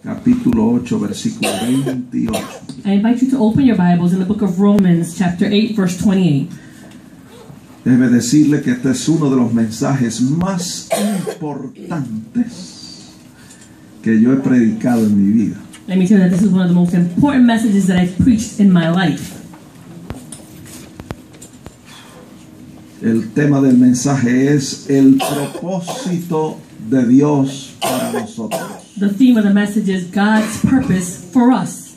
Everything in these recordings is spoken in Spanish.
capítulo 8, versículo 28. I invite you to open your Bibles in the book of Romans, chapter 8, verse 28. Déjeme decirle que este es uno de los mensajes más importantes que yo he predicado en mi vida. Let me tell you that this is one of the most important messages that I've preached in my life. El tema del mensaje es el propósito de Dios para nosotros. The theme of the message is God's purpose for us.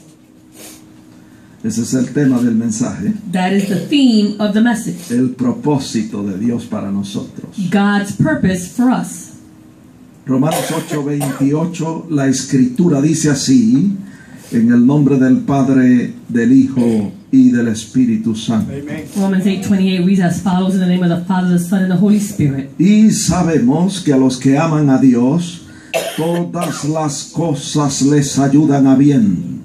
Ese es el tema del mensaje. That is the theme of the message. El propósito de Dios para nosotros. God's purpose for us. Romanos 8:28, la escritura dice así, en el nombre del Padre, del Hijo y del Espíritu Santo. Romans 8:28 reads as follows in the name of the Father, the Son, and the Holy Spirit. Y sabemos que a los que aman a Dios, todas las cosas les ayudan a bien.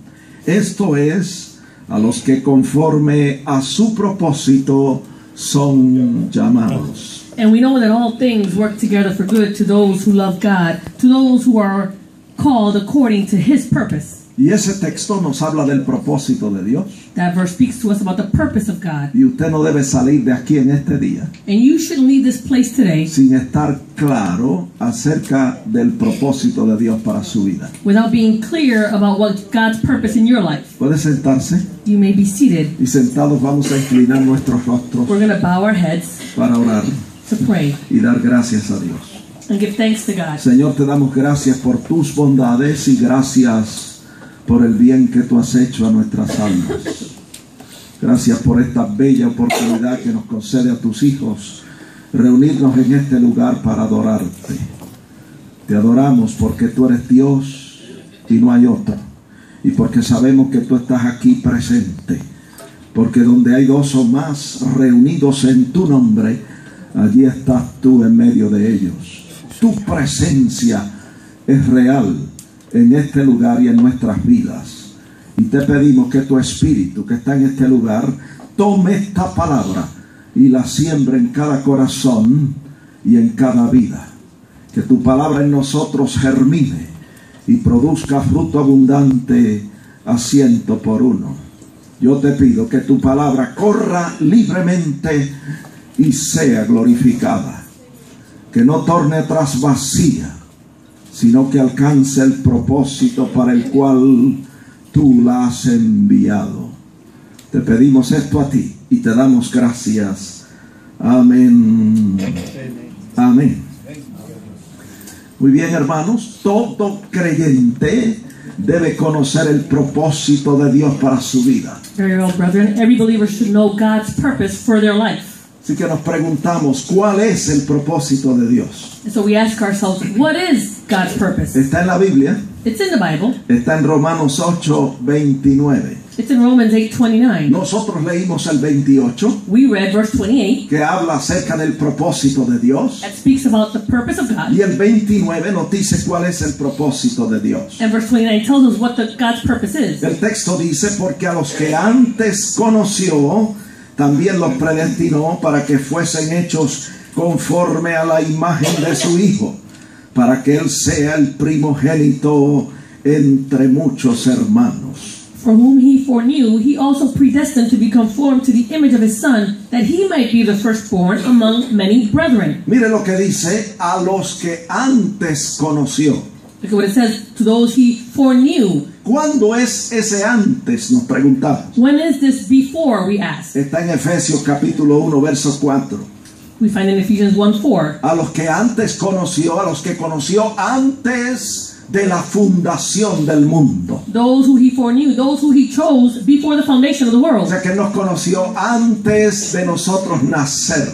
Esto es, a los que conforme a su propósito son llamados. And we know that all things work together for good to those who love God, to those who are called according to His purpose. Y ese texto nos habla del propósito de Dios. That verse speaks to us about the purpose of God. Y usted no debe salir de aquí en este día And you shouldn't leave this place today sin estar claro acerca del propósito de Dios para su vida. without being clear about what God's purpose in your life. Puede sentarse You may be seated. y sentados vamos a inclinar nuestros rostros We're going to bow our heads para orar to pray y dar gracias a Dios. and give thanks to God. Señor, te damos gracias por tus bondades y gracias por el bien que tú has hecho a nuestras almas. Gracias por esta bella oportunidad que nos concede a tus hijos reunirnos en este lugar para adorarte. Te adoramos porque tú eres Dios y no hay otro, y porque sabemos que tú estás aquí presente, porque donde hay dos o más reunidos en tu nombre, allí estás tú en medio de ellos. Tu presencia es real en este lugar y en nuestras vidas. Y te pedimos que tu Espíritu que está en este lugar tome esta palabra y la siembre en cada corazón y en cada vida. Que tu palabra en nosotros germine y produzca fruto abundante a 100%. Yo te pido que tu palabra corra libremente y sea glorificada. Que no torne atrás vacía, sino que alcance el propósito para el cual tú la has enviado. Te pedimos esto a ti y te damos gracias. Amén. Amén. Muy bien, hermanos, todo creyente debe conocer el propósito de Dios para su vida. Very well, brethren. Every believer should know God's purpose for their life. Así que nos preguntamos, ¿cuál es el propósito de Dios? And so we ask ourselves, what is God's purpose? Está en la Biblia, It's in the Bible. está en Romanos 8:29. It's in Romans 8:29. Nosotros leímos el 28, We read verse 28 que habla acerca del propósito de Dios. that speaks about the purpose of God. Y el 29 nos dice cuál es el propósito de Dios. And verse 29 tells us what God's purpose is. El texto dice, porque a los que antes conoció, también los predestinó para que fuesen hechos conforme a la imagen de su Hijo, para que Él sea el primogénito entre muchos hermanos. For whom He foreknew, He also predestined to be conformed to the image of His Son, that He might be the firstborn among many brethren. Mire lo que dice, a los que antes conoció. Look at what it says, to those He foreknew. ¿Cuándo es ese antes? Nos preguntamos. When is this before, we ask? Está en Efesios capítulo 1, verso 4. We find in Ephesians 1:4. A los que antes conoció, a los que conoció antes de la fundación del mundo. Those who He foreknew, those who He chose before the foundation of the O world. sea que nos conoció antes de nosotros nacer.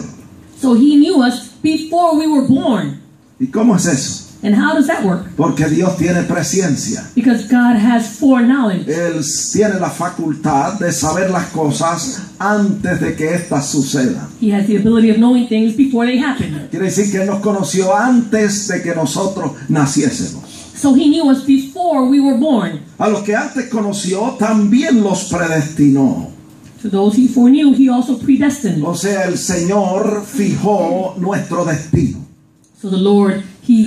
So He knew us before we were born. ¿Y cómo es eso? And how does that work? Porque Dios tiene presciencia. Because God has foreknowledge. Él tiene la facultad de saber las cosas antes de que éstas sucedan. He has the ability of knowing things before they happen. Quiere decir que Él nos conoció antes de que nosotros naciésemos. So He knew us before we were born. A los que antes conoció, también los predestinó. To those He foreknew, He also predestined. O sea, el Señor fijó nuestro destino. So the Lord, He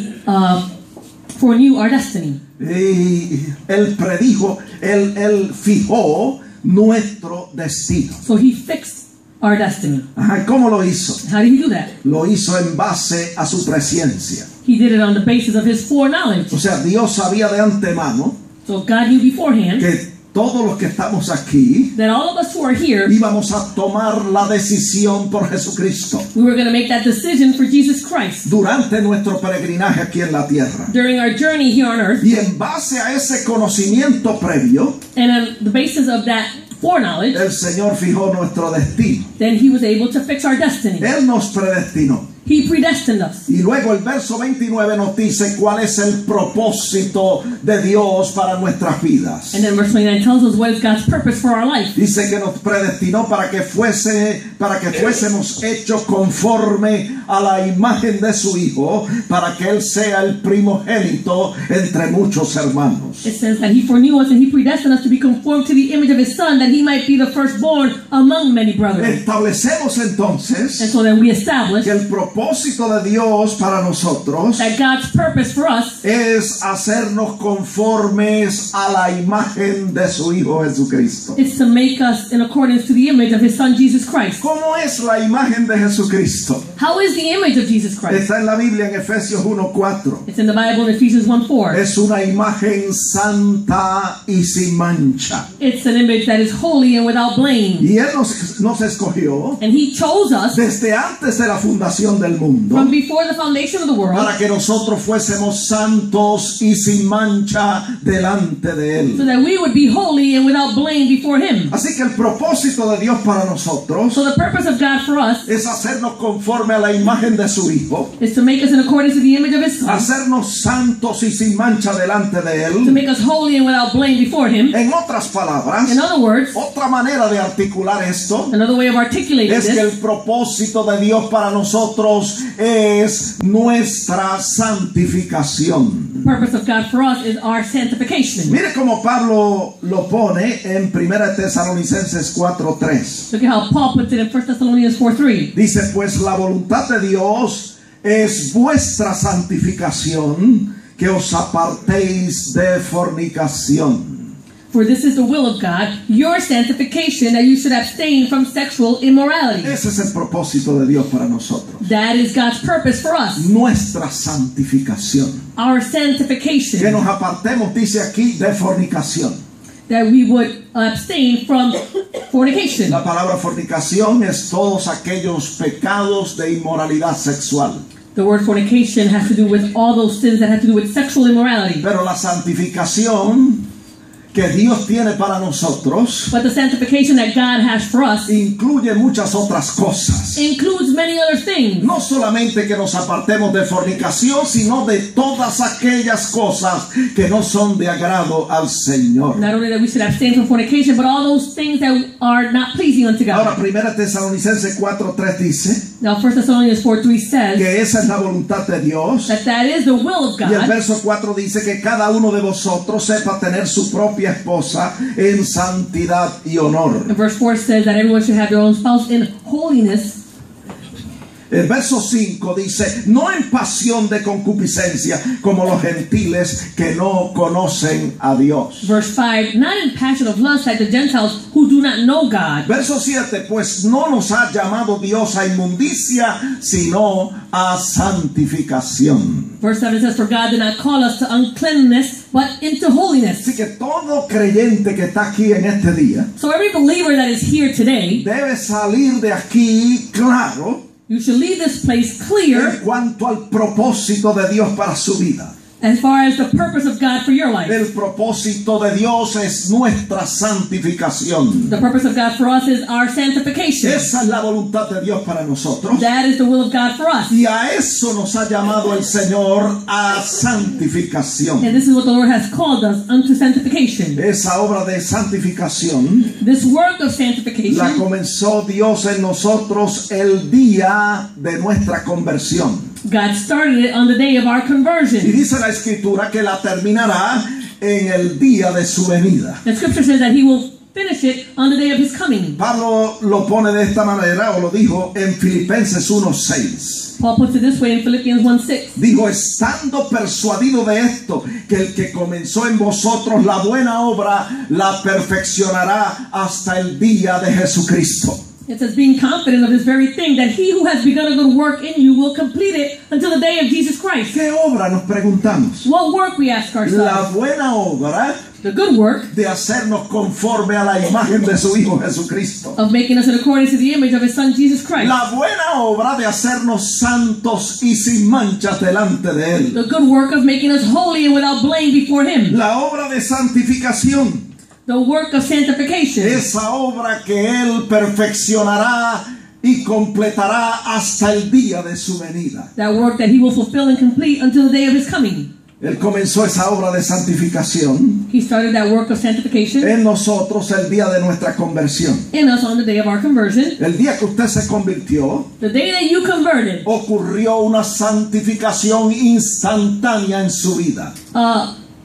foreknew our destiny. Y Él predijo, Él fijó nuestro destino. So he fixed our destiny. Ajá, ¿cómo lo hizo? How did he do that? Lo hizo en base a su presciencia. He did it on the basis of his foreknowledge. O sea, Dios sabía de antemano So God knew beforehand que todos los que estamos aquí that all of us who are here, íbamos a tomar la decisión por Jesucristo we were going to make that decision for Jesus Christ durante nuestro peregrinaje aquí en la tierra. during our journey here on earth. Y en base a ese conocimiento previo, And on the basis of that foreknowledge, el Señor fijó nuestro destino. then he was able to fix our destiny. Él nos predestinó. He predestined us. Y luego el verso 29 nos dice cuál es el propósito de Dios para nuestras vidas. And then verse 29 tells us what is God's purpose for our life. Dice que nos predestinó para que fuésemos hechos conforme a la imagen de su Hijo, para que Él sea el primogénito entre muchos hermanos. It says that he foreknew us and he predestined us to be conformed to the image of his Son, that he might be the firstborn among many brothers. Establecemos And entonces so then we establish que el propósito de Dios para nosotros that God's purpose for us es hacernos conformes a la imagen de su Hijo Jesucristo. is to make us in accordance to the image of his Son, Jesus Christ. ¿Cómo es la imagen de Jesucristo? How is the image of Jesus Christ? Está en la Biblia en Efesios 1:4. It's in the Bible in Ephesians 1:4. Es una imagen santa y sin mancha. It's an image that is holy and without blame. Y Él nos escogió And he chose us desde antes de la fundación del mundo from before the foundation of the world para que nosotros fuésemos santos y sin mancha delante de so Él. that we would be holy and without blame before him. Así que el propósito de Dios para nosotros So the purpose of God for us es hacernos conforme a la imagen de su Hijo, is to make us in accordance to the image of his Son, hacernos santos y sin mancha delante de to Él. make us holy and without blame before him. En otras palabras, In other words, otra manera de articular esto another way of articulating es que el this propósito de Dios para nosotros es nuestra santificación. the purpose of God for us is our sanctification. Mire cómo Pablo lo pone en 1 Tesalonicenses 4:3. Look at how Paul puts it in 1 Thessalonians 4:3. Dice, pues la voluntad de Dios es vuestra santificación, que os apartéis de fornicación. For this is the will of God, your sanctification, that you should abstain from sexual immorality. Ese es el propósito de Dios para nosotros. That is God's purpose for us, Nuestra santificación. our Que sanctification, nos apartemos, dice aquí, de fornicación. that we would abstain from fornication. La palabra fornicación es todos aquellos pecados de inmoralidad sexual. The word fornication has to do with all those sins that have to do with sexual immorality. Pero la santificación que Dios tiene para nosotros But the sanctification that God has for us incluye muchas otras cosas. includes many other things. No solamente que nos apartemos de fornicación, sino de todas aquellas cosas que no son de agrado al Señor. Not only that we should abstain from fornication, but all those things that are not pleasing unto Ahora, God. 1 Tesalonicenses 4:3 dice Now 1 Thessalonians 4:3 says que esa es la voluntad de Dios. that is the will of Y el God. verso 4 dice que cada uno de vosotros sepa tener su propia esposa en santidad y honor. And verse 4 says that everyone should have their own spouse in holiness. El verso 5 dice, no en pasión de concupiscencia como los gentiles que no conocen a Dios. Verse 5, not in passion of lust like the Gentiles who do not know God. Verso 7, pues no nos ha llamado Dios a inmundicia, sino a santificación. Verse 7 says, for God did not call us to uncleanness, but into holiness. Así que todo creyente que está aquí en este día So every believer that is here today, debe salir de aquí claro you should leave this place clear en cuanto al propósito de Dios para su vida. as far as the purpose of God for your life. El propósito de Dios es nuestra santificación. The purpose of God for us is our sanctification. Esa es la voluntad de Dios para nosotros. That is the will of God for us. Y a eso nos ha llamado el Señor, a santificación. And this is what the Lord has called us, unto sanctification. Esa obra de santificación This work of la sanctification, comenzó Dios en nosotros el día de nuestra conversión. God started it on the day of our Y conversion. dice la Escritura que la terminará en el día de su venida. The scripture says that He will finish it on the day of his coming. Pablo lo pone de esta manera, o lo dijo en Filipenses 1:6. Paul puts it this way in Philippians 1:6. Dijo, estando persuadido de esto, que el que comenzó en vosotros la buena obra, la perfeccionará hasta el día de Jesucristo. It says, being confident of this very thing, that he who has begun a good work in you will complete it until the day of Jesus Christ. ¿Qué obra nos preguntamos? What work, we ask La ourselves? buena obra The good work de hacernos conforme a la imagen de su Hijo Jesucristo. of making us in accordance to the image of his Son Jesus Christ. La buena obra de hacernos santos y sin manchas delante de Él. The good work of making us holy and without blame before him. La obra de santificación. The work of sanctification. Esa obra que Él perfeccionará y completará hasta el día de su venida. That work that he will fulfill and complete until the day of his coming. Él comenzó esa obra de santificación He started that work of sanctification en nosotros el día de nuestra conversión. in us on the day of our conversion. El día que usted se convirtió, The day that you converted, ocurrió una santificación instantánea en su vida.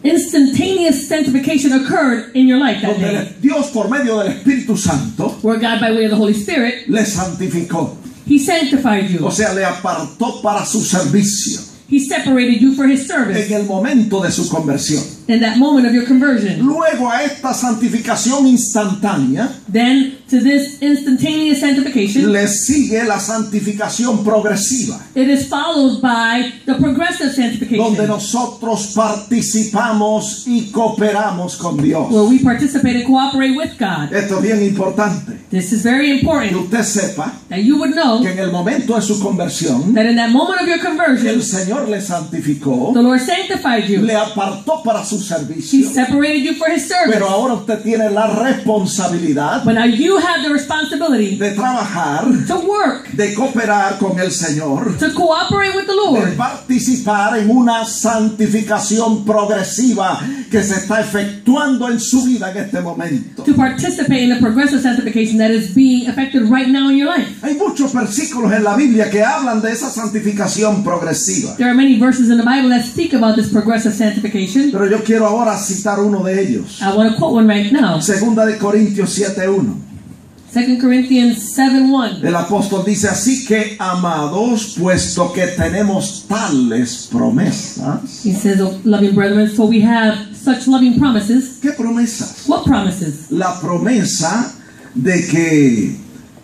instantaneous sanctification occurred in your life that Donde day, Dios por medio del Espíritu Santo where God, by way of the Holy Spirit, le santificó. he sanctified you. O sea, le apartó para su servicio He separated you for his service en el momento de su conversión. in that moment of your conversion. Luego a esta santificación instantánea Then, to this instantaneous sanctification, le sigue la santificación progresiva, it is followed by the progressive sanctification, donde nosotros participamos y cooperamos con Dios. where we participate and cooperate with God. Esto es bien importante, This is very que important, usted sepa that you would know que en el momento de su conversión, that in that moment of your conversion, el Señor le santificó, the Lord sanctified you. le apartó para su He servicio, separated you for his service. pero ahora usted tiene la responsabilidad But now you have the responsibility de trabajar, to work, de cooperar con el Señor, to cooperate with the de Lord, participar en una santificación progresiva que se está efectuando en su vida en este momento. to participate in the progressive sanctification that is being effected right now in your life. Hay muchos versículos en la Biblia que hablan de esa santificación progresiva, There are many verses in the Bible that speak about this progressive sanctification. pero yo quiero ahora citar uno de ellos. I want to quote one right now. Segunda de Corintios 7:1. 2 Corinthians 7:1. El apóstol dice, así que amados, puesto que tenemos tales promesas. He says, "Oh, loving brethren, so we have such loving promises." ¿Qué promesas? What promises? La promesa de que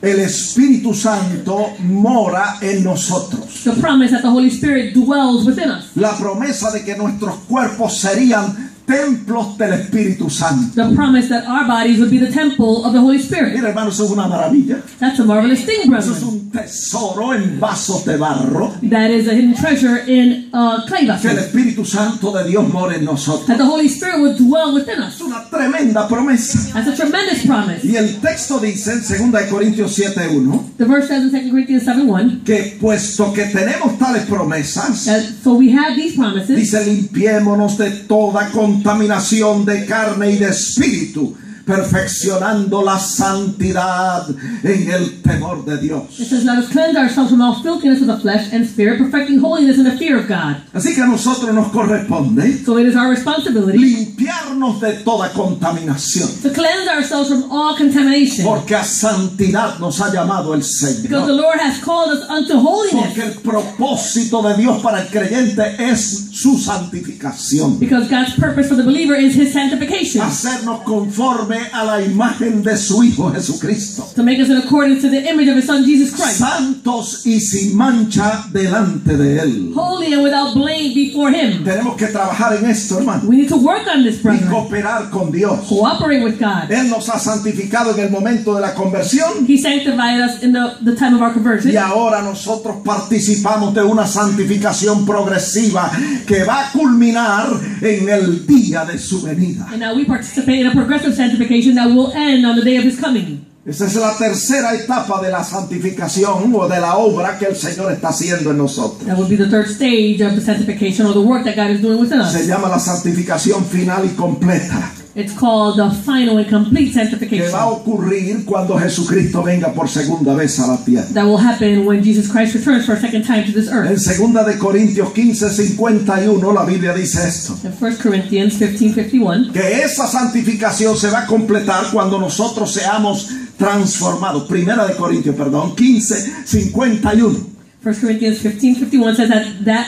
el Espíritu Santo mora en nosotros. The promise that the Holy Spirit dwells within us. La promesa de que nuestros cuerpos serían templos del Espíritu Santo. The promise that our bodies would be the temple of the Holy Spirit. Mira, hermano, eso es una maravilla. That's a marvelous thing, Eso es brethren. un tesoro en vasos de barro. That is a hidden treasure in clay Que el vessels. Espíritu Santo de Dios mora en nosotros. That the Holy Spirit would dwell within us. Es una tremenda promesa. That's a tremendous promise. Y el texto dice en 2 Corintios 7:1 The verse says in 2 Corinthians 7:1 que puesto que tenemos tales promesas, that so we have these promises. dice, limpiémonos de toda contaminación de carne y de espíritu, perfeccionando la santidad en el temor de Dios. It says, let us cleanse ourselves from all filthiness of the flesh and spirit, perfecting holiness in the fear of God. Así que a nosotros nos corresponde So it is our responsibility limpiarnos de toda contaminación, to cleanse ourselves from all contamination. porque a santidad nos ha llamado el Because the Señor. Lord has called us unto holiness. Porque el propósito de Dios para el creyente es su santificación. Because God's purpose for the believer is his sanctification. Hacernos conforme a la imagen de su Hijo Jesucristo. To make us in accordance to the image of his Son Jesus Christ. Santos y sin mancha delante de Él. Holy and without blame before him. Tenemos que trabajar en esto, hermano, We need to work on this, y brethren. cooperar con Dios. Cooperate with God. Él nos ha santificado en el momento de la conversión He sanctified us in the time of our conversion. y ahora nosotros participamos de una santificación progresiva que va a culminar en el día de su venida. And now we participate in a progressive sanctification that will end on the day of his coming. Esa es la tercera etapa de la santificación o de la obra que el Señor está haciendo en nosotros. That will be the third stage of the sanctification or the work that God is doing within us. Se llama la santificación final y completa. It's called the final and complete que sanctification. va a ocurrir cuando Jesucristo venga por segunda vez a la tierra. That will happen when Jesus Christ returns for a second time to this En earth. 2 de Corintios 15:51 la Biblia dice esto, In 1 Corinthians 15:51, que esa santificación se va a completar cuando nosotros seamos transformados. 1 de Corintios, 15:51. 1 Corinthians 15:51 says that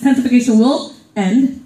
sanctification will end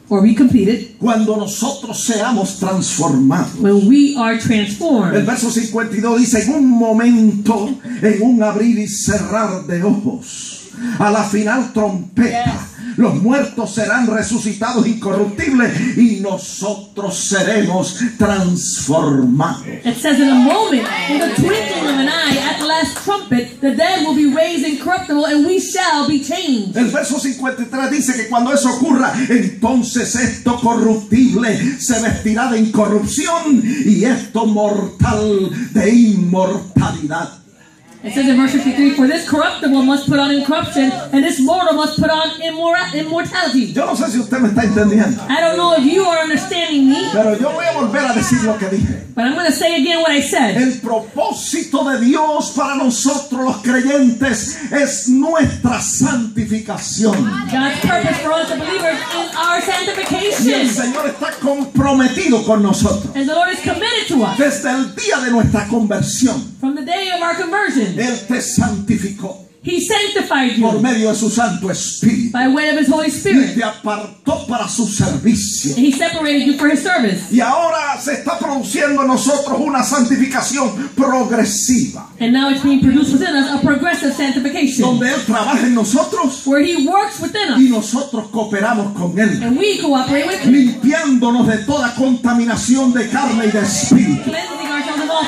or be completed Cuando nosotros seamos transformados. when we are El transformed. verso 52 dice, en un momento, en un abrir y cerrar de ojos, a la final trompeta, los muertos serán resucitados incorruptibles y nosotros seremos transformados. It says in a moment, in the twinkling of an eye, at the last trumpet, the dead will be raised incorruptible and we shall be changed. El verso 53 dice que cuando eso ocurra, entonces esto corruptible se vestirá de incorrupción y esto mortal de inmortalidad. It says in verse 53, for this corruptible must put on incorruption, and this mortal must put on immortality. Yo no sé si usted me está entendiendo, I don't know if you are understanding me, pero yo voy a volver a decir lo que dije. but I'm going to say again what I said. El propósito de Dios para nosotros los creyentes es nuestra santificación. God's purpose for us, the believers, is our Y el sanctification. Señor está comprometido con nosotros. And the Lord is committed to us. Desde el día de nuestra conversión, From the day of our conversion, Él te santificó He sanctified por you medio de su Santo Espíritu by way of His Holy y Spirit. te apartó para su servicio. And He separated you for His service. Y ahora se está produciendo en nosotros una santificación progresiva, And now it's being produced within us a progressive sanctification, donde Él trabaja en nosotros where He works within us, y nosotros cooperamos con Él, and we cooperate with Him, limpiándonos de toda contaminación de carne y de espíritu, cleansing ourselves of all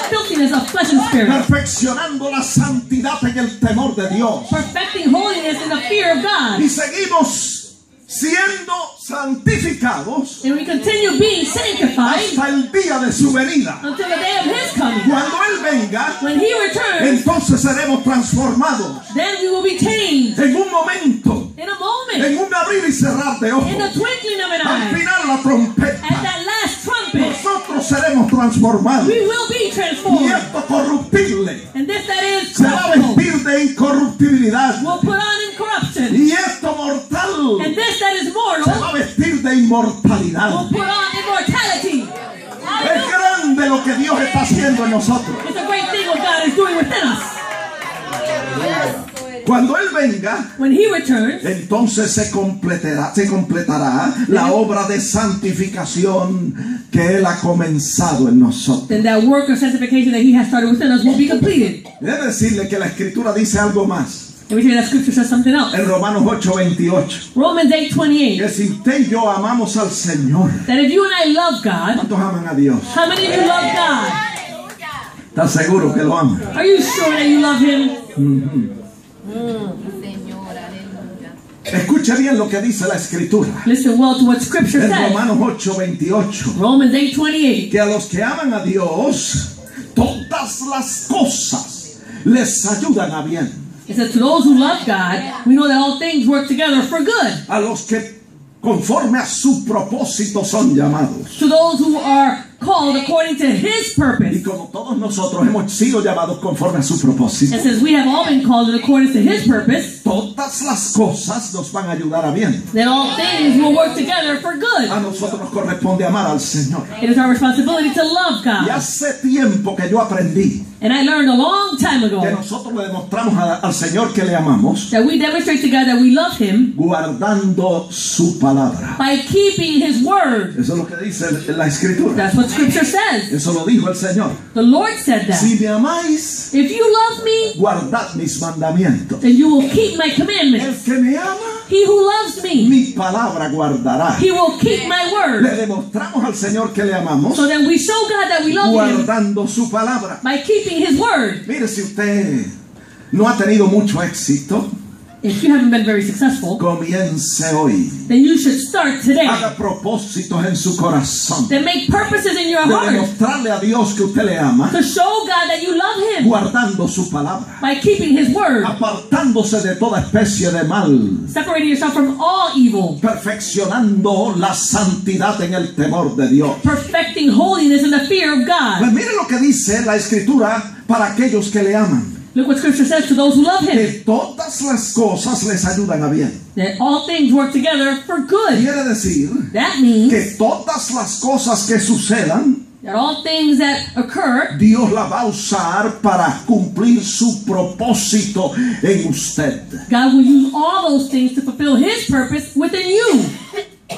filthiness of flesh and spirit, perfeccionando la santidad en el temor de Dios. perfecting holiness in the fear of God. Y seguimos siendo santificados And we continue being sanctified hasta el día de su venida. until the day of His coming. Cuando Él venga, When He returns, entonces seremos transformados then we will be changed en un momento, in a moment, en un abrir y cerrar de in the ojos. twinkling of an Al eye. final la At trompeta, that last trumpet, nosotros seremos transformados. we will be Y transformed. esto corruptible And this that is se va a corruptible vestir de incorruptibilidad. will put on incorruption. Y esto mortal And this that is se mortal va a vestir de inmortalidad. will put on immortality. Es grande lo que Dios está haciendo en nosotros. It's a great thing what God is doing within us. Cuando Él venga, When He returns, entonces se completará la obra de santificación que Él ha comenzado en nosotros. then that work of sanctification that He has started within us will be completed. Debe decirle que la Escritura dice algo más. Let me tell you that scripture says something else. En Romanos 8:28. Romans 8:28. Que si usted y yo amamos al Señor, That if you and I love God, ¿cuántos aman a Dios? how many of you love God? ¿Estás seguro que lo aman? Are you sure that you love Him? Señor, aleluya. Escuche bien lo que dice la Escritura. Listen well to what scripture En says. Romanos 8:28. Romans 8:28. Que a los que aman a Dios, todas las cosas les ayudan a bien. It says, to those who love God, we know that all things work together for good. A los que conforme a su propósito son llamados. To those who are called according to His Y purpose. como todos nosotros hemos sido llamados conforme a su propósito, And since we have all been called in accordance to His purpose, todas las cosas nos van a ayudar a bien. then all things will work together for good. A nosotros nos corresponde amar al Señor. It is our responsibility to love Y God. hace tiempo que yo aprendí And I learned a long time que ago nosotros le demostramos al Señor que le amamos that we demonstrate to God that we love Him guardando su palabra. by keeping His word. Eso es lo que dice la Escritura. That's what scripture says. Eso lo dijo el Señor. The Lord said that. Si me amáis, If you love me, guardad mis mandamientos. then you will keep my El commandments. que me ama, He who loves me, mi palabra guardará. He will keep my word. Le demostramos al Señor que le amamos So then we show God that we love Him guardando su palabra. by keeping His word. Mire, si usted no ha tenido mucho éxito if you haven't been very successful, comience hoy. then you should start today. Haga propósitos en su corazón. Then make purposes in your De heart demostrarle a Dios que usted le ama, to show God that you love Him guardando su palabra, by keeping His word, apartándose de toda especie de mal, separating yourself from all evil, perfeccionando la santidad en el temor de Dios. perfecting holiness in the fear of God. Pues mire lo que dice la Escritura para aquellos que le aman. Look what Scripture says to those who love Him, Que todas las cosas les ayudan a bien. that all things work together for good. Quiere decir That means que todas las cosas que sucedan, that all things that occur, Dios la va a usar para cumplir su propósito en usted. God will use all those things to fulfill His purpose within you.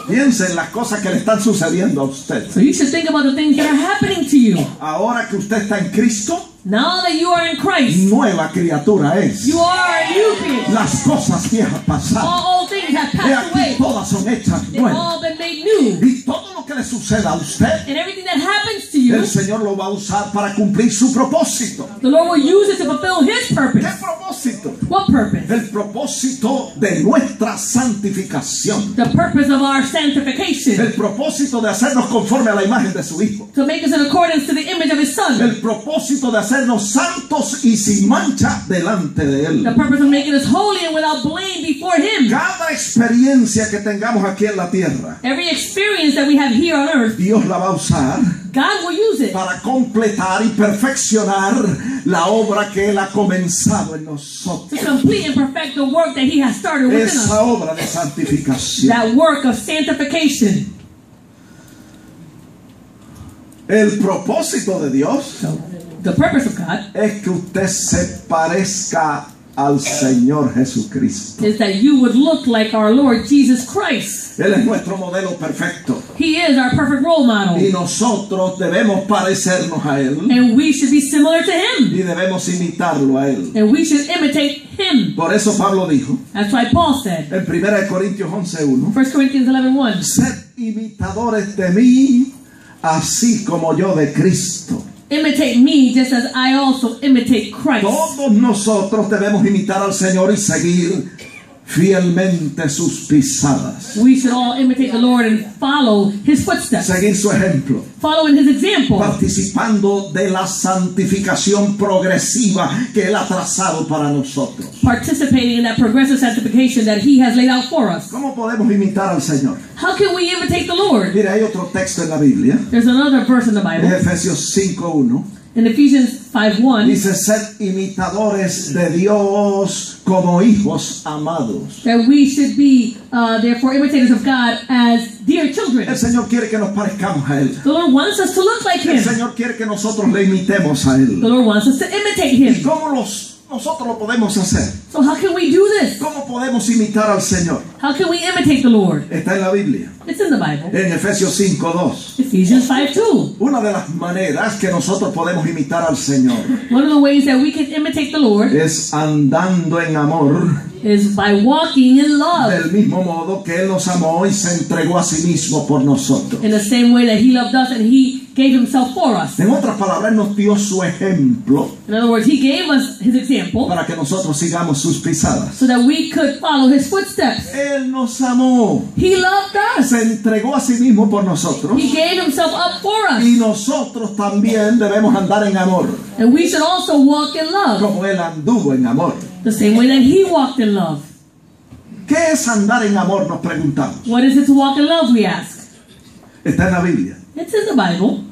Piense en las cosas que le están sucediendo a usted. So you should think about the things that are happening to you. Ahora que usted está en Cristo, Now that you are in Christ, nueva criatura es. you are a new creation. Las cosas viejas pasaron. All old things have He passed aquí away. todas son hechas They've nuevas. all been made new. Y todo lo que le suceda a usted, And everything that happens to you, el Señor lo va a usar para cumplir su propósito. the Lord will use it to fulfill His ¿Qué purpose. propósito? What purpose? El propósito de nuestra santificación. The purpose of our sanctification. El propósito de hacernos conforme a la imagen de su Hijo. To make us in accordance to the image of His Son. El propósito de hacernos santos y sin mancha delante de The Él. purpose of making us holy and without blame before Him. Cada experiencia que tengamos aquí en la tierra, Every experience that we have here on earth, Dios la va a usar God will use it para completar y perfeccionar la obra que Él ha comenzado en to nosotros. complete and perfect the work that He has started within us. Esa obra de santificación. That work of sanctification. El propósito de Dios So, the purpose of God es que usted se parezca al Señor Jesucristo. is that you would look like our Lord Jesus Christ. Él es nuestro modelo perfecto. He is our perfect role model. Y nosotros debemos parecernos a Él. And we should be similar to Him. Y debemos imitarlo a Él. And we should imitate Him. Por eso Pablo dijo That's why Paul said, en 1 Corintios 11:1, 1 Corinthians 11:1, sed imitadores de mí, así como yo de Cristo. imitate me just as I also imitate Christ. Todos nosotros debemos imitar al Señor y seguir fielmente sus pisadas. We should all imitate the Lord and follow His footsteps. Seguir su ejemplo. Following His example. Participando de la santificación progresiva que Él ha trazado para nosotros. Participating in that progressive sanctification that He has laid out for us. ¿Cómo podemos imitar al Señor? How can we imitate the Lord? Mire, hay otro texto en la Biblia, There's another verse in the en Bible. Efesios 5:1. In Ephesians 5:1, Dice, sed imitadores de Dios como hijos amados. that we should be therefore imitators of God as dear children. El Señor quiere que nos parezcamos a Él. The Lord wants us to look like El Him. Señor quiere que nosotros le imitemos a The Él. Lord wants us to imitate ¿Y Him. cómo nosotros lo podemos hacer? So how can we do this? ¿Cómo podemos imitar al Señor? How can we imitate the Lord? Está en la Biblia, It's in the Bible. en Efesios 5:2. Ephesians 5:2. Una de las maneras que nosotros podemos imitar al Señor One of the ways that we can imitate the Lord es andando en amor, is by walking in love. del mismo modo que Él nos amó y se entregó a sí mismo por nosotros. In the same way that He loved us and He gave Himself for us. En otras palabras, Él nos dio su ejemplo In other words, He gave us His example para que nosotros sigamos sus pisadas. so that we could follow His footsteps. Él nos amó, He loved us. se entregó a sí mismo por nosotros, He gave Himself up for us. y nosotros también debemos andar en amor, And we should also walk in love como Él anduvo en amor. the same way that He walked in love. ¿Qué es andar en amor? Nos preguntamos. What is it to walk in love, we ask? Está en la Biblia, It's in the Bible.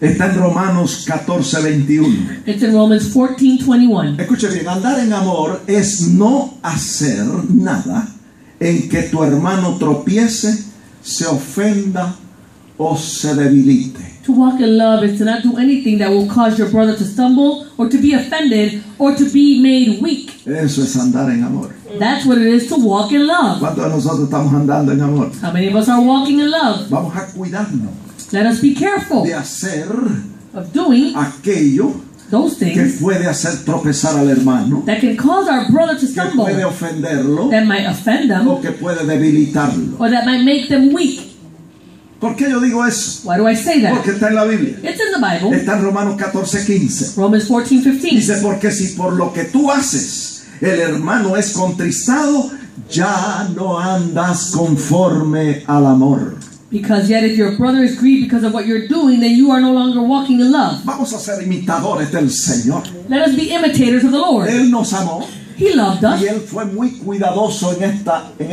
está en Romanos 14:21. It's in Romans 14:21. Escuche bien, andar en amor es no hacer nada en que tu hermano tropiece, se ofenda o se debilite. To walk in love is to not do anything that will cause your brother to stumble or to be offended or to be made weak. Eso es andar en amor. That's what it is to walk in love. ¿Cuántos de nosotros estamos andando en amor? How many of us are walking in love? Vamos a cuidarnos Let us be careful de hacer of doing aquello those que things puede hacer tropezar al hermano, that can cause our brother to que puede stumble, ofenderlo that might offend them, o que puede debilitarlo. or that might make them weak. ¿Por qué yo digo eso? Why do I say that? Porque está en la Biblia. It's in the Bible. Está en Romanos 14:15. Romans 14:15. Dice, porque si por lo que tú haces el hermano es contristado, ya no andas conforme al amor. Because yet if your brother is grieved because of what you're doing, then you are no longer walking in love. Vamos a ser imitadores del Señor. Let us be imitators of the Lord. Él nos amó He loved us, y Él fue muy cuidadoso en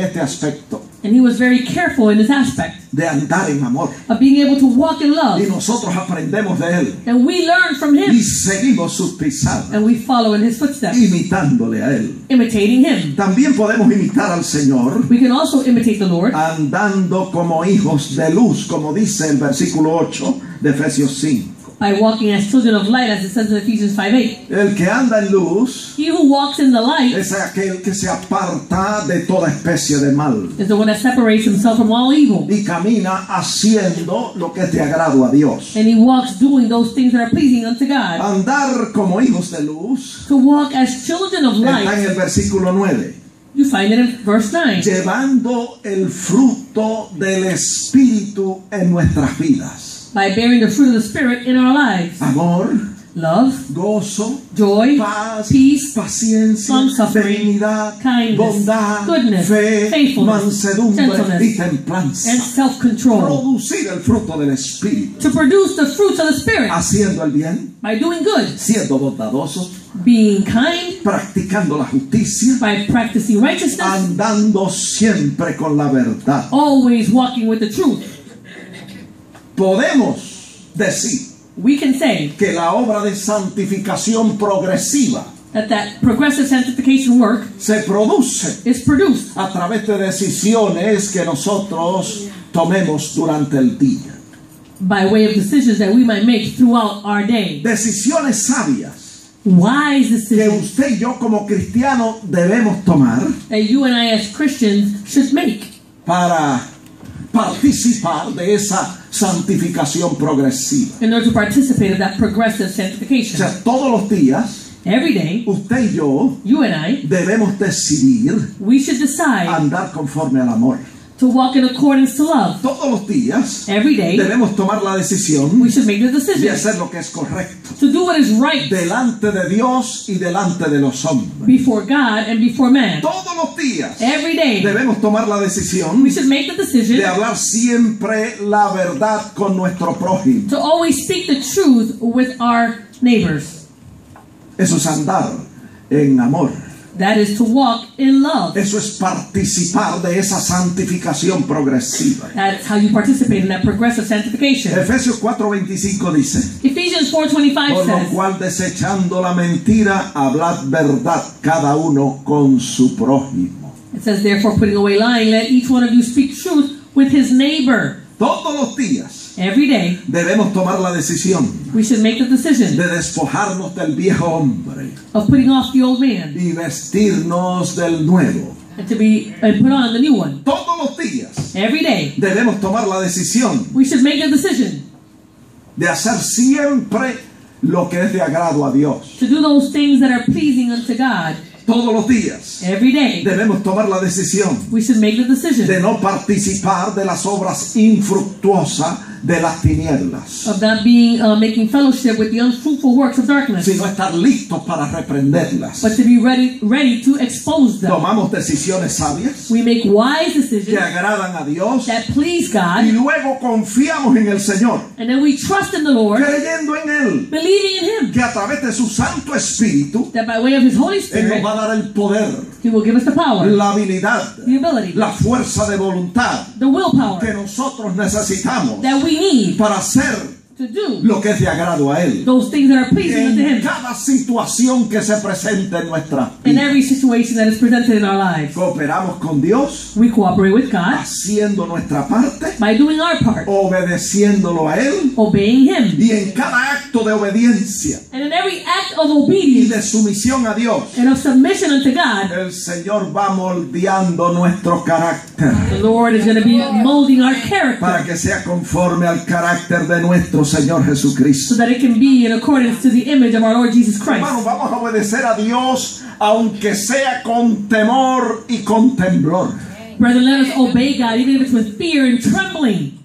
este aspecto and He was very careful in this aspect de andar en amor. of being able to walk in love. Y nosotros aprendemos de Él And we learn from y Him, seguimos sus pisadas, and we follow in His footsteps, imitándole a Él. imitating Him. También podemos imitar al Señor We can also imitate the Lord andando como hijos de luz, como dice el versículo 8 de Efesios 5. by walking as children of light, as it says in Ephesians 5:8. El que anda en luz He who walks in the light es aquel que se aparta de toda especie de mal is the one that separates himself from all evil. y camina haciendo lo que es de agrado a Dios. And he walks doing those things that are pleasing unto God. Andar como hijos de luz To walk as children of está light, en el versículo 9. you find it in verse 9. Llevando el fruto del Espíritu en nuestras vidas. By bearing the fruit of the Spirit in our lives. Amor, Love, gozo, joy, paz, peace, paciencia, long-suffering, benignidad, kindness, bondad, goodness, fe, faithfulness, mansedumbre gentleness, y templanza. and self-control. Producir el fruto del Espíritu, To produce the fruits of the Spirit haciendo el bien, by doing good, siendo bondadosos, being kind, practicando la justicia, by practicing righteousness, andando siempre con la verdad. always walking with the truth. Podemos decir We can say que la obra de santificación progresiva that progressive sanctification work se produce is produced a través de decisiones que nosotros tomemos durante el día. by way of decisions that we might make throughout our day. Decisiones sabias Wise que decisions usted y yo como cristianos debemos tomar that you and I as Christians should make para participar de esa santificación progresiva. in order to participate in that progressive O sanctification. sea, todos los días, Every day, usted y yo you and I, debemos decidir we should decide andar conforme al amor. to walk in accordance to love. Todos los días Every day, debemos tomar la decisión we should make the de decision hacer lo que es correcto to do what is right delante de Dios y delante de los hombres. before God and before man. Todos los días Every day, debemos tomar la decisión we should make the decision de hablar siempre la verdad con nuestro prójimo. to always speak the truth with our neighbors. Eso es andar en amor. That is to walk in love. Eso es participar de esa santificación progresiva. That's how you participate in that progressive sanctification. Efesios 4:25 dice: Ephesians 4:25 por lo says, cual, desechando la mentira, hablad verdad cada uno con su prójimo. it says, therefore, putting away lying, let each one of you speak truth with his neighbor. Todos los días Every day, debemos tomar la decisión we should make the decision de despojarnos del viejo hombre of putting off the old man y vestirnos del nuevo. and put on the new one. Todos los días Every day, debemos tomar la decisión we should make the decision de hacer siempre lo que es de agrado a Dios. to do those things that are pleasing unto God. Todos los días Every day, debemos tomar la decisión we should make the decision de no participar de las obras infructuosas de las tinieblas, of not being making fellowship with the unfruitful works of darkness, sino estar listos para reprenderlas. but to be ready to expose them. Tomamos decisiones sabias We make wise que decisions agradan a Dios that please y God, luego confiamos en el Señor, and then we trust in the Lord, creyendo en Él, believing in Him, que a través de su Santo Espíritu that by way of His Holy Él nos Spirit, va a dar el poder, He will give us the power, la habilidad, the ability, la fuerza de voluntad the willpower que nosotros necesitamos that we need para hacer to do lo que es de agrado a Él. those things that are pleasing unto En Him cada situación que se presente en nuestra in vida, every situation that is presented in our lives. cooperamos con Dios, We cooperate with God haciendo nuestra parte, by doing our part, obedeciéndolo a Él, obeying Him, y en cada acto de obediencia and in every act of y obedience de sumisión a Dios, and of submission unto God, el Señor va moldeando nuestro carácter the Lord is going to be molding our para character que sea conforme al carácter de nuestro Señor Jesucristo. so that it can be in accordance to the image of our Lord Jesus Hermanos, Christ. vamos a obedecer a Dios aunque sea con temor y con temblor. Brethren, let us obey God even if it's with fear and trembling.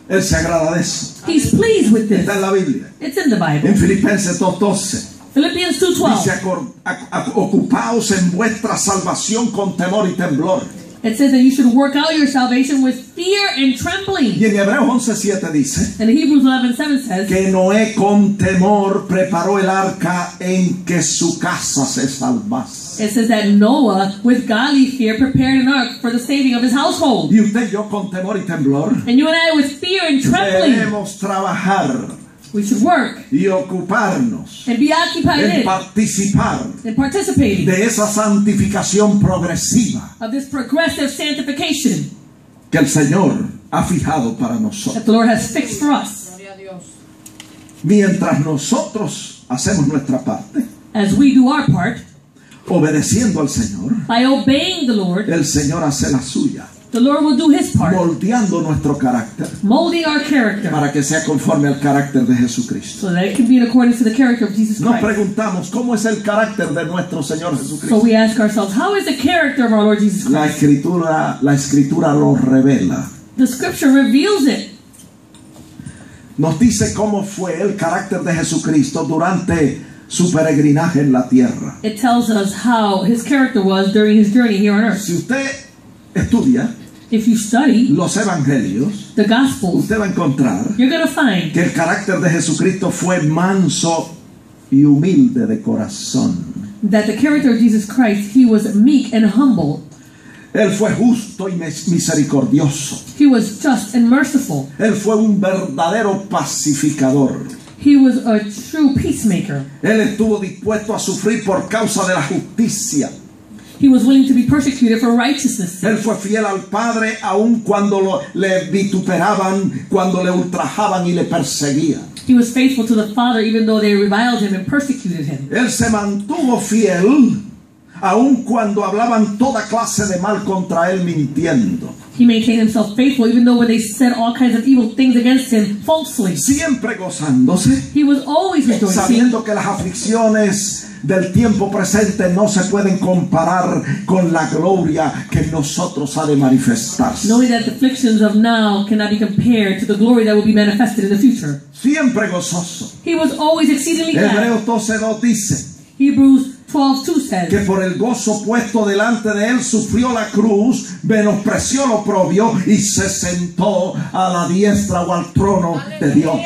Él se agrada de eso. He's pleased with this. Está en la Biblia. It's in the Bible. En Filipenses 2:12 Philippians Dice, 2:12. ocupaos en vuestra salvación con temor y temblor. It says that you should work out your salvation with fear and trembling. Y en Hebreos 11:7 dice And Hebrews 11:7 says que Noé con temor preparó el arca en que su casa se salvase. it says that Noah, with godly fear, prepared an ark for the saving of his household. Y usted y yo con temor y temblor And you and I, with fear and trembling, debemos trabajar we should work y ocuparnos and be occupied en in participar and participating de esa santificación progresiva of this progressive sanctification que el Señor ha fijado para that nosotros. the Lord has fixed for us. Mientras nosotros hacemos nuestra parte, As we do our part obedeciendo al Señor, by obeying the Lord, el Señor hace la suya, the Lord will do his part, moldeando nuestro carácter molding our character para que sea conforme al carácter de Jesucristo. so that it can be in accordance to the character of Jesus Nos Christ. preguntamos, ¿cómo es el carácter de nuestro Señor So Jesucristo? we ask ourselves, how is the character of our Lord Jesus La Christ? escritura lo revela. The scripture reveals it. Nos dice cómo fue el carácter de Jesucristo durante su peregrinaje en la tierra. It tells us how his character was during his journey here on earth. Si usted estudia If you study los evangelios, the Gospels, usted va a encontrar you're going to find que el carácter de Jesucristo fue manso y humilde de corazón. that the character of Jesus Christ, he was meek and humble. Él fue justo y misericordioso. He was just and merciful. Él fue un verdadero pacificador. He was a true peacemaker. Él estuvo dispuesto a sufrir por causa de la justicia. He was willing to be persecuted for righteousness' sake. Él fue fiel al Padre aun cuando le vituperaban, cuando le ultrajaban y le perseguían. He was faithful to the Father even though they reviled him and persecuted him. Él se mantuvo fiel aun cuando hablaban toda clase de mal contra él mintiendo. He maintained himself faithful even though when they said all kinds of evil things against him falsely. Siempre gozándose, He was always rejoicing, sabiendo que las aflicciones del tiempo presente no se pueden comparar con la gloria que en nosotros ha de manifestarse. knowing that the afflictions of now cannot be compared to the glory that will be manifested in the future. Siempre gozoso. He was always exceedingly glad. Hebreos 12:2 dice Hebrews 12:2 que says por el gozo puesto delante de él sufrió la cruz, menospreció lo oprobio y se sentó a la diestra o al trono de Dios.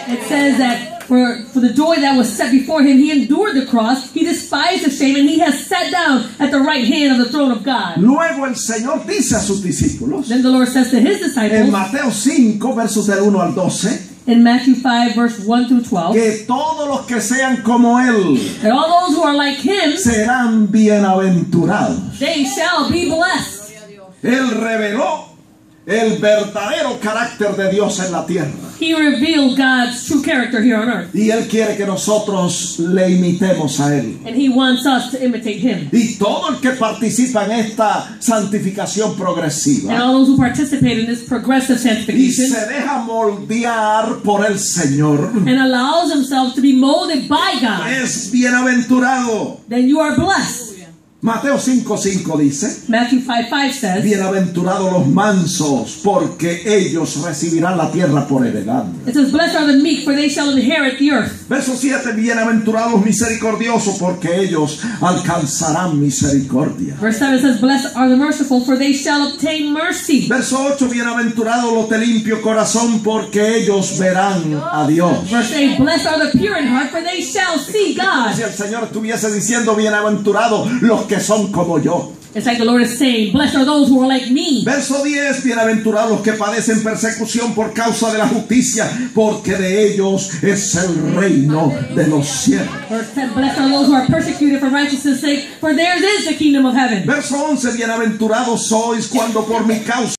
it says that for the joy that was set before him, he endured the cross, he despised the shame, and he has sat down at the right hand of the throne of God. Luego el Señor dice a sus discípulos Then the Lord says to his en disciples Mateo 5 versos del 1 al 12 in Matthew 5 verse 1 through 12 que todos los que sean como él that all those who are like him, serán bienaventurados. they shall be blessed. Él reveló el verdadero carácter de Dios en la tierra. He revealed God's true character here on earth, Y Él quiere que nosotros le imitemos a Él. and he wants us to imitate him. Y todo el que participa en esta santificación And progresiva all those who participate in this progressive y sanctification se deja moldear por el Señor, and allows themselves to be molded by God, es bienaventurado. then you are blessed. Mateo 5:5 dice: Matthew 5:5 says, bienaventurados los mansos, porque ellos recibirán la tierra por heredad. it says, blessed are the meek, for they shall inherit the earth. Verso 7: bienaventurados los misericordiosos, porque ellos alcanzarán misericordia. Verse 7 says, blessed are the merciful, for they shall obtain mercy. Verso 8: bienaventurados los de limpio corazón, porque ellos verán a Dios. Verse 8, blessed are the pure in heart, for they shall see God. Si el Señor estuviese diciendo bienaventurados los que son como yo. It's like the Lord is saying, blessed are those who are like me. Verso 10: bienaventurados los que padecen persecución por causa de la justicia, porque de ellos es el reino de los cielos. Verse 10, blessed are those who are persecuted for righteousness' sake, for theirs is the kingdom of heaven. Verso 11: bienaventurados sois cuando por mi causa